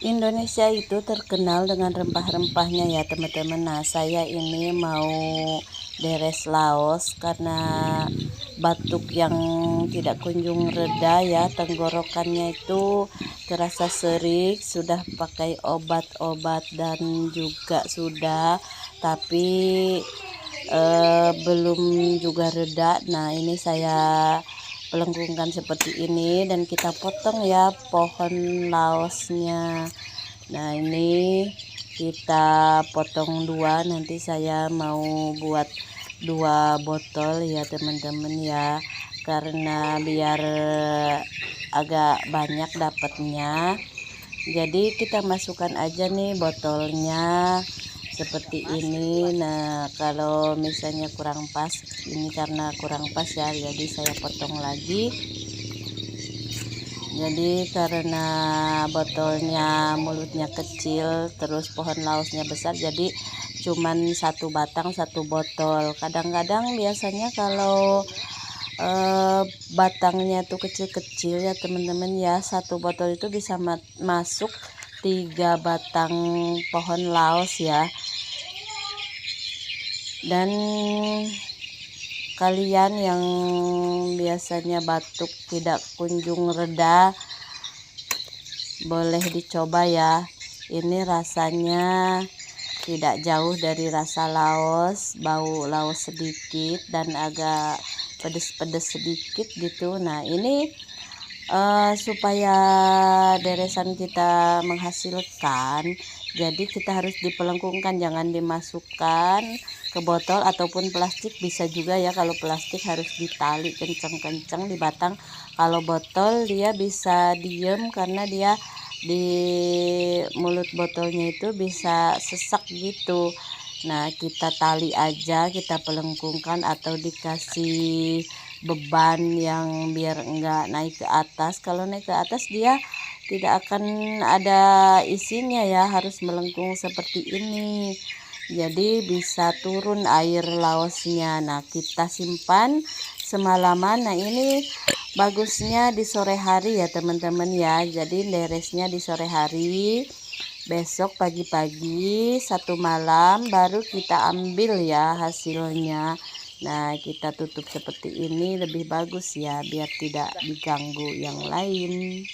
Indonesia itu terkenal dengan rempah-rempahnya ya teman-teman. Nah, saya ini mau beres Laos karena batuk yang tidak kunjung reda ya, tenggorokannya itu terasa serik, sudah pakai obat-obat dan juga sudah, tapi belum juga reda. Nah, ini saya pelengkungkan seperti ini dan kita potong ya pohon laosnya. Nah, ini kita potong dua, nanti saya mau buat 2 botol ya teman-teman ya, karena biar agak banyak dapatnya. Jadi kita masukkan aja nih botolnya seperti ini. Nah, kalau misalnya kurang pas, ini karena kurang pas ya, jadi saya potong lagi. Jadi karena botolnya mulutnya kecil, terus pohon laosnya besar, jadi cuman 1 batang 1 botol. Kadang-kadang biasanya kalau batangnya tuh kecil-kecil ya teman-teman ya, 1 botol itu bisa masuk 3 batang pohon laos ya. Dan kalian yang biasanya batuk tidak kunjung reda, boleh dicoba ya. Ini rasanya tidak jauh dari rasa laos, bau laos sedikit dan agak pedes-pedes sedikit gitu. Nah, ini supaya deresan kita menghasilkan, jadi kita harus dipelengkungkan, jangan dimasukkan ke botol ataupun plastik. Bisa juga ya, kalau plastik harus ditali kencang-kencang di batang. Kalau botol dia bisa diem karena dia di mulut botolnya itu bisa sesak gitu. Nah, kita tali aja, kita pelengkungkan atau dikasih beban yang biar enggak naik ke atas. Kalau naik ke atas dia tidak akan ada isinya ya, harus melengkung seperti ini. Jadi bisa turun air laosnya. Nah, kita simpan semalaman. Nah, ini bagusnya di sore hari ya teman-teman ya. Jadi beresnya di sore hari. Besok pagi-pagi 1 malam baru kita ambil ya hasilnya. Nah, kita tutup seperti ini lebih bagus ya, biar tidak diganggu yang lain.